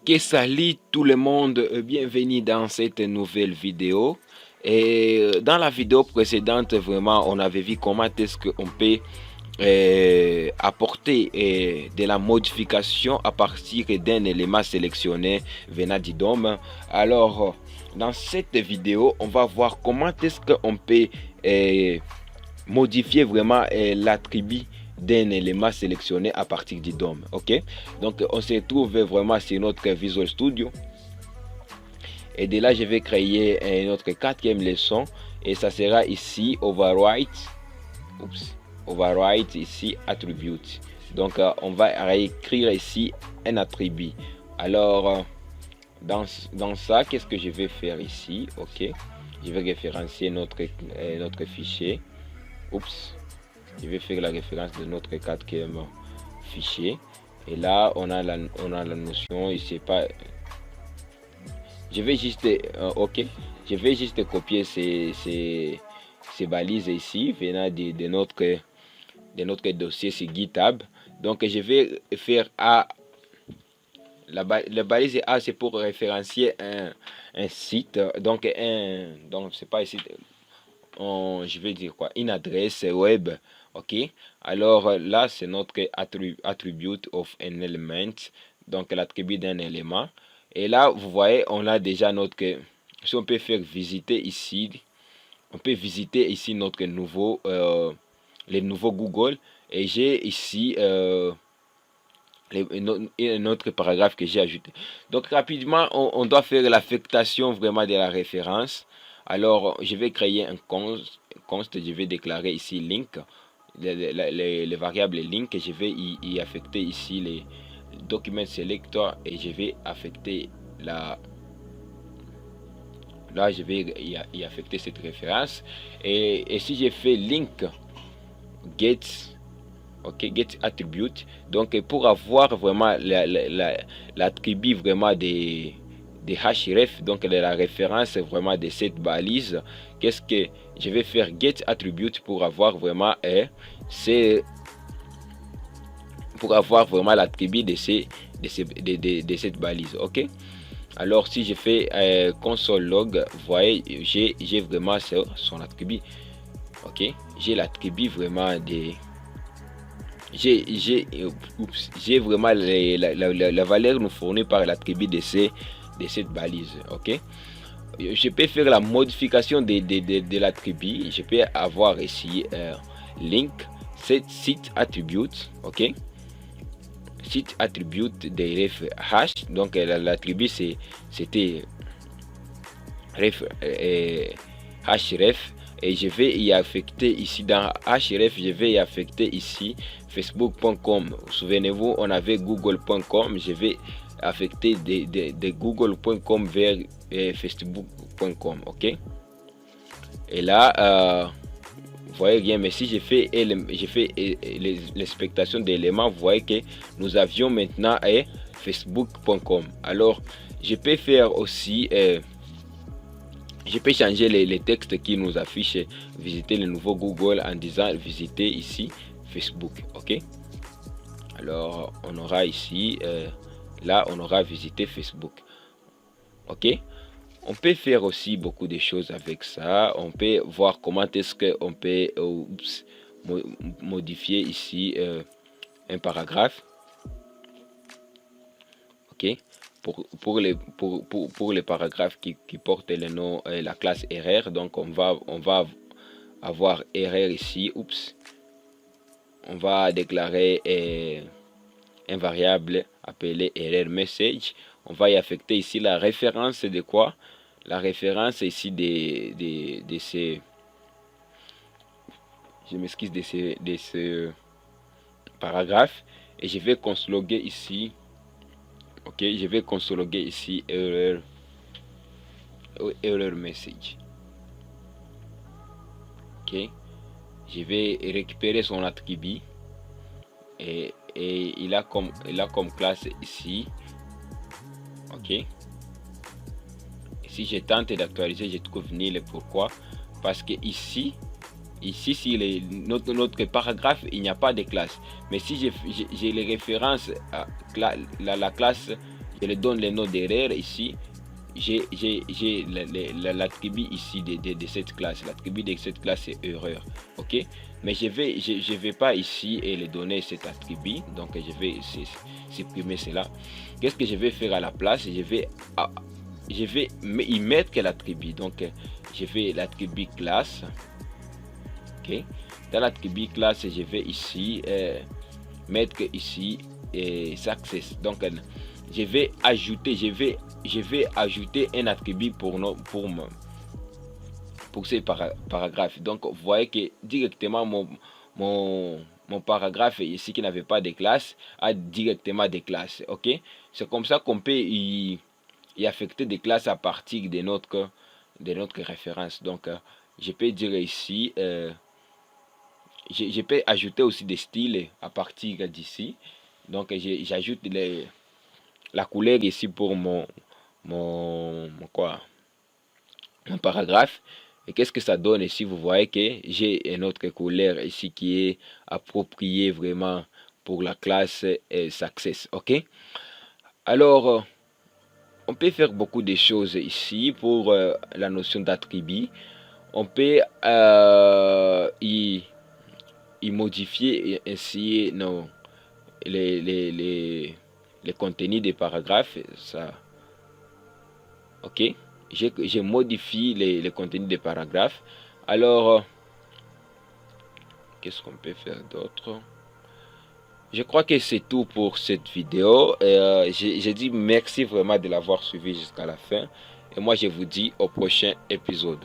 Ok, salut tout le monde, bienvenue dans cette nouvelle vidéo. Et dans la vidéo précédente, vraiment, on avait vu comment est-ce qu'on peut apporter de la modification à partir d'un élément sélectionné venant du DOM. Alors, dans cette vidéo, on va voir comment est-ce qu'on peut modifier vraiment l'attribut d'un élément sélectionné à partir du DOM. Ok, donc on se trouve vraiment sur notre Visual Studio et de là je vais créer notre quatrième leçon et ça sera ici override ici attribute. Donc on va réécrire ici un attribut. Alors dans ça, qu'est-ce que je vais faire ici? Ok, je vais référencier notre fichier. Je vais faire la référence de notre quatrième fichier et là on a la notion ici. Pas je vais juste ok, je vais juste copier ces balises ici venant de notre dossier sur GitHub. Donc je vais faire A. La balise A, c'est pour référencier un site, donc c'est pas ici, je vais dire quoi, une adresse web. Ok, alors là c'est notre attribute of an element, donc l'attribut d'un élément. Et là vous voyez, on a déjà notre, si on peut faire visiter ici, on peut visiter ici notre nouveau les nouveaux Google, et j'ai ici un autre paragraphe que j'ai ajouté. Donc rapidement on doit faire l'affectation vraiment de la référence. Alors je vais créer un const, je vais déclarer ici link, les variables link, et je vais y affecter ici les document selector, et je vais affecter là je vais y affecter cette référence. Et si je fais link get, ok, get attribute, donc pour avoir vraiment l'attribut vraiment des href, donc de la référence vraiment de cette balise, qu'est-ce que je vais faire? Get attribute pour avoir vraiment pour avoir vraiment l'attribut de cette balise. Ok, alors si je fais console log, vous voyez, j'ai vraiment son attribut. Ok, j'ai l'attribut vraiment des j'ai vraiment la valeur nous fournie par l'attribut de cette balise. Ok, je peux faire la modification de l'attribut. Je peux avoir ici link site attribute. Ok, site attribute des ref hash, donc l'attribut c'était ref href, et je vais y affecter ici dans href, je vais y affecter ici facebook.com. Souvenez-vous, on avait google.com, je vais affecter de google.com vers facebook.com. ok, et là vous voyez bien, mais si je fais l'expectation d'éléments, vous voyez que nous avions maintenant facebook.com. alors je peux faire aussi je peux changer les textes qui nous affichent visiter le nouveau Google en disant visiter ici Facebook. Ok, alors on aura ici là on aura visité Facebook. Ok, on peut faire aussi beaucoup de choses avec ça. On peut voir comment est-ce qu'on peut modifier ici un paragraphe. Ok, pour les paragraphes qui portent le nom la classe erreur, donc on va avoir erreur ici. On va déclarer un variable appelé error message. On va y affecter ici la référence de quoi? La référence ici de ces, je m'excuse, de ce paragraphe, et je vais consloguer ici. Ok, je vais consloguer ici error message. Ok, je vais récupérer son attribut et il a comme classe ici. Ok, et si je tente d'actualiser, je trouve nil. Pourquoi? Parce que ici si notre paragraphe, il n'y a pas de classe, mais si j'ai les références à la classe, je le donne les noms d'erreur ici. J'ai l'attribut ici de cette classe. L'attribut de cette classe est erreur. Ok, mais je vais pas ici et le donner cet attribut. Donc je vais supprimer cela. Qu'est-ce que je vais faire à la place? Je vais y mettre l'attribut. Donc je vais l'attribut classe. Ok, dans l'attribut classe, je vais ici mettre ici success. Donc je vais ajouter un attribut pour ces paragraphes. Donc vous voyez que directement mon paragraphe ici qui n'avait pas de classe a directement des classes. Ok, c'est comme ça qu'on peut y affecter des classes à partir de notre référence. Donc je peux dire ici je peux ajouter aussi des styles à partir d'ici. Donc j'ajoute la couleur ici pour mon paragraphe. Et qu'est-ce que ça donne ici? Vous voyez que j'ai une autre couleur ici qui est appropriée vraiment pour la classe success. Ok, alors on peut faire beaucoup de choses ici pour la notion d'attribut. On peut y modifier ainsi les contenus des paragraphes. Ça, ok, je modifie les contenus des paragraphes. Alors qu'est-ce qu'on peut faire d'autre? Je crois que c'est tout pour cette vidéo. J'ai dit merci vraiment de l'avoir suivi jusqu'à la fin. Et moi je vous dis au prochain épisode.